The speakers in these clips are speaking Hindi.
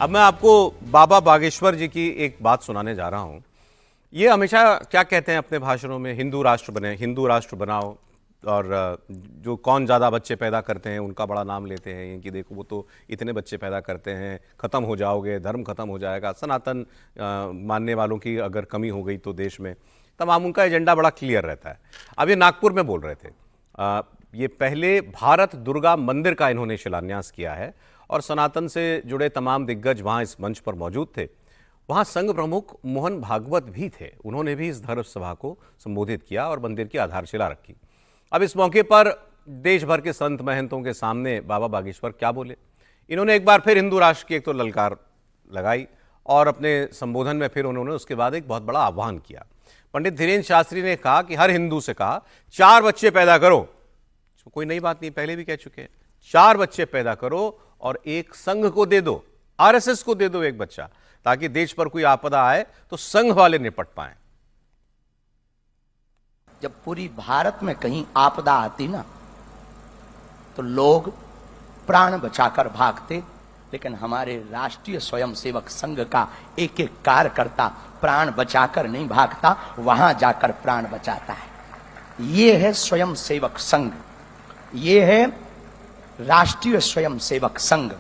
अब मैं आपको बाबा बागेश्वर जी की एक बात सुनाने जा रहा हूँ। ये हमेशा क्या कहते हैं अपने भाषणों में, हिंदू राष्ट्र बने, हिंदू राष्ट्र बनाओ, और जो कौन ज़्यादा बच्चे पैदा करते हैं उनका बड़ा नाम लेते हैं कि देखो वो तो इतने बच्चे पैदा करते हैं, ख़त्म हो जाओगे, धर्म ख़त्म हो जाएगा, सनातन मानने वालों की अगर कमी हो गई तो देश में। तमाम उनका एजेंडा बड़ा क्लियर रहता है। अब ये नागपुर में बोल रहे थे। ये पहले भारत दुर्गा मंदिर का इन्होंने शिलान्यास किया है और सनातन से जुड़े तमाम दिग्गज वहाँ इस मंच पर मौजूद थे। वहाँ संघ प्रमुख मोहन भागवत भी थे, उन्होंने भी इस धर्म सभा को संबोधित किया और मंदिर की आधारशिला रखी। अब इस मौके पर देश भर के संत महंतों के सामने बाबा बागेश्वर क्या बोले, इन्होंने एक बार फिर हिंदू राष्ट्र की एक तो ललकार लगाई और अपने संबोधन में फिर उन्होंने उसके बाद एक बहुत बड़ा आह्वान किया। पंडित धीरेन्द्र शास्त्री ने कहा कि हर हिंदू से कहा 4 बच्चे पैदा करो, कोई नई बात नहीं, पहले भी कह चुके हैं। 4 बच्चे पैदा करो और एक संघ को दे दो, आरएसएस को दे दो एक बच्चा, ताकि देश पर कोई आपदा आए तो संघ वाले निपट पाएं। जब पूरी भारत में कहीं आपदा आती ना तो लोग प्राण बचाकर भागते, लेकिन हमारे राष्ट्रीय स्वयंसेवक संघ का एक एक कार्यकर्ता प्राण बचाकर नहीं भागता, वहां जाकर प्राण बचाता है। ये है स्वयंसेवक संघ, ये है राष्ट्रीय स्वयंसेवक संघ।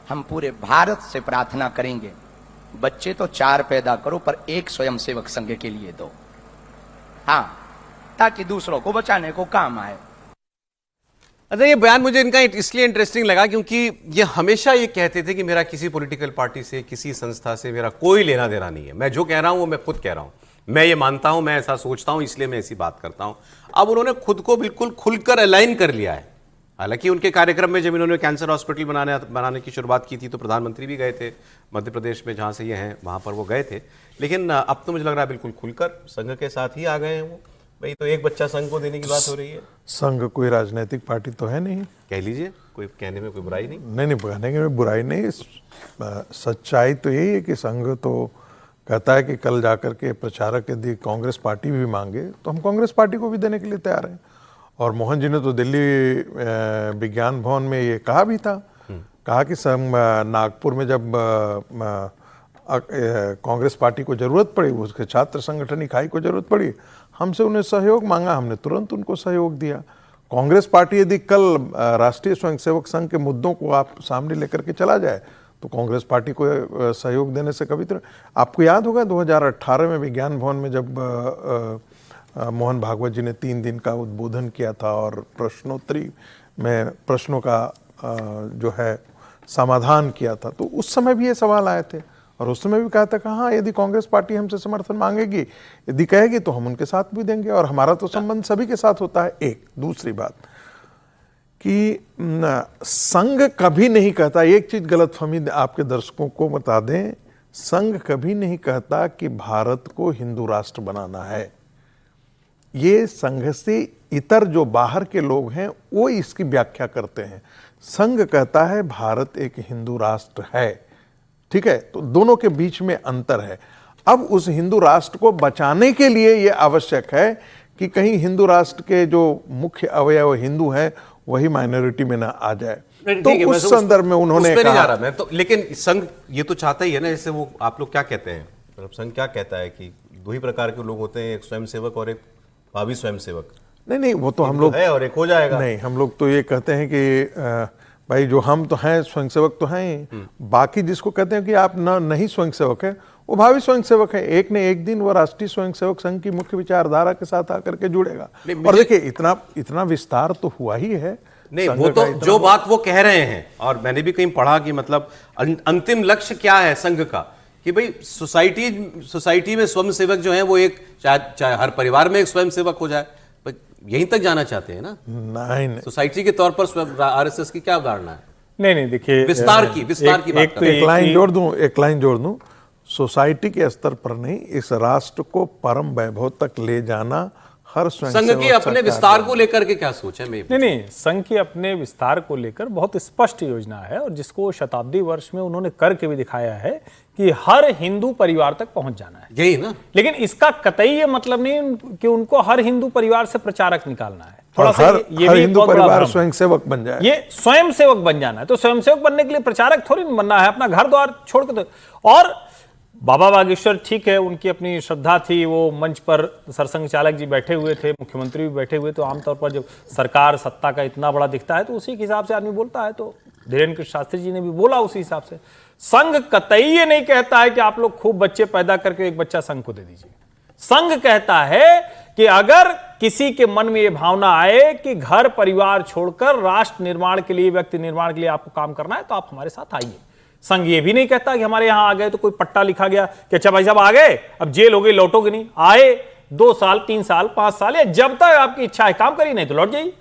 हम पूरे भारत से प्रार्थना करेंगे, बच्चे तो 4 पैदा करो पर एक स्वयंसेवक संघ के लिए दो, हाँ, ताकि दूसरों को बचाने को काम आए। अच्छा, ये बयान मुझे इनका इसलिए इंटरेस्टिंग लगा क्योंकि ये हमेशा ये कहते थे कि मेरा किसी पॉलिटिकल पार्टी से, किसी संस्था से मेरा कोई लेना देना नहीं है, मैं जो कह रहा हूं वो मैं खुद कह रहा हूं, मैं ये मानता हूं, मैं ऐसा सोचता हूं, इसलिए मैं ऐसी बात करता हूं। अब उन्होंने खुद को बिल्कुल खुलकर अलाइन कर लिया है। हालांकि उनके कार्यक्रम में जब इन्होंने कैंसर हॉस्पिटल बनाने की शुरुआत की थी तो प्रधानमंत्री भी गए थे, मध्य प्रदेश में जहां से ये हैं वहां पर वो गए थे, लेकिन अब तो मुझे लग रहा है बिल्कुल खुलकर संघ के साथ ही आ गए हैं वो। भाई तो एक बच्चा संघ को देने की बात हो रही है। संघ कोई राजनीतिक पार्टी तो है नहीं, कह लीजिए, कोई कहने में कोई बुराई नहीं। नहीं, कहने में बुराई नहीं। सच्चाई तो यही है कि संघ तो कहता है कि कल जाकर के प्रचारक यदि कांग्रेस पार्टी भी मांगे तो हम कांग्रेस पार्टी को भी देने के लिए तैयार हैं। और मोहन जी ने तो दिल्ली विज्ञान भवन में ये कहा भी था, कहा कि नागपुर में जब कांग्रेस पार्टी को जरूरत पड़ी, उसके छात्र संगठन इकाई को जरूरत पड़ी, हमसे उन्हें सहयोग मांगा, हमने तुरंत उनको सहयोग दिया। कांग्रेस पार्टी यदि कल राष्ट्रीय स्वयंसेवक संघ के मुद्दों को आप सामने लेकर के चला जाए तो कांग्रेस पार्टी को सहयोग देने से कभी तो। आपको याद होगा 2018 में विज्ञान भवन में जब मोहन भागवत जी ने 3 दिन का उद्बोधन किया था और प्रश्नोत्तरी में प्रश्नों का जो है समाधान किया था, तो उस समय भी ये सवाल आए थे और उस समय भी कहा था कि हाँ, यदि कांग्रेस पार्टी हमसे समर्थन मांगेगी, यदि कहेगी तो हम उनके साथ भी देंगे, और हमारा तो संबंध सभी के साथ होता है। एक दूसरी बात कि संघ कभी नहीं कहता, एक चीज गलतफहमी आपके दर्शकों को बता दें, संघ कभी नहीं कहता कि भारत को हिंदू राष्ट्र बनाना है। ये संघ से इतर जो बाहर के लोग हैं वो इसकी व्याख्या करते हैं। संघ कहता है भारत एक हिंदू राष्ट्र है, ठीक है, तो दोनों के बीच में अंतर है। अब उस हिंदू राष्ट्र को बचाने के लिए यह आवश्यक है कि कहीं हिंदू राष्ट्र के जो मुख्य अवयव हिंदू हैं वही माइनॉरिटी में ना आ जाए। तो उस संदर्भ में उन्होंने कहा, जा रहा मैं तो, लेकिन संघ ये तो चाहता ही है ना, जैसे वो आप लोग क्या कहते हैं, मतलब संघ क्या कहता है कि 2 ही प्रकार के लोग होते हैं, एक स्वयंसेवक और एक भावी स्वयंसेवक। नहीं, वो तो हम लोग है और एक हो जाएगा। नहीं, हम लोग तो ये कहते हैं कि भाई जो हम तो हैं स्वयंसेवक तो हैं, बाकी जिसको कहते हैं कि आप नहीं स्वयंसेवक है वो भावी स्वयंसेवक है। एक ने एक दिन वो राष्ट्रीय स्वयंसेवक संघ की मुख्य विचारधारा के साथ आकर के जुड़ेगा। और देखिए इतना विस्तार तो हुआ ही है। नहीं, वो तो जो बात वो कह रहे हैं, और मैंने भी कहीं पढ़ा कि मतलब अंतिम लक्ष्य क्या है संघ का, कि भाई सोसाइटी में स्वयंसेवक जो है वो एक चाहे हर परिवार में एक स्वयंसेवक हो जाए, यहीं तक जाना चाहते हैं ना। नहीं, सोसाइटी के तौर पर आरएसएस की क्या अवधारणा है? नहीं, देखिए विस्तार की बात तो एक लाइन जोड़ दूं, सोसाइटी के स्तर पर नहीं, इस राष्ट्र को परम वैभव तक ले जाना हर संघ के अपने विस्तार को लेकर के क्या सोच है? नहीं, संघ के अपने विस्तार को लेकर बहुत स्पष्ट योजना है और जिसको शताब्दी वर्ष में उन्होंने करके भी दिखाया है कि हर हिंदू परिवार तक पहुंच जाना है, यही ना। लेकिन इसका कतई ये मतलब नहीं कि उनको हर हिंदू परिवार से प्रचारक निकालना है। थोड़ा सा हर ये हर भी एक हिंदू बहुत बड़ा परिवार भ्रम है। स्वयंसेवक बन जाए। ये स्वयंसेवक बन जाना है, तो स्वयंसेवक बनने के लिए प्रचारक थोड़ी नहीं बनना है, अपना घर द्वार छोड़ के। तो और बाबा बागेश्वर ठीक है, उनकी अपनी श्रद्धा थी, वो मंच पर सरसंघ चालक जी बैठे हुए थे, मुख्यमंत्री भी बैठे हुए, तो आमतौर पर जब सरकार सत्ता का इतना बड़ा दिखता है तो उसी के हिसाब से आदमी बोलता है। तो धीरेन्द्र कृष्ण शास्त्री जी ने भी बोला उसी हिसाब से। संघ कतई ये नहीं कहता है कि आप लोग खूब बच्चे पैदा करके एक बच्चा संघ को दे दीजिए। संघ कहता है कि अगर किसी के मन में यह भावना आए कि घर परिवार छोड़कर राष्ट्र निर्माण के लिए, व्यक्ति निर्माण के लिए आपको काम करना है, तो आप हमारे साथ आइए। संघ ये भी नहीं कहता कि हमारे यहां आ गए तो कोई पट्टा लिखा गया कि अच्छा भाई साहब आ गए, अब जेल हो गई, लौटोगे नहीं। आए 2 साल 3 साल 5 साल या जब तक आपकी इच्छा है काम करिए, नहीं तो लौट जाइए।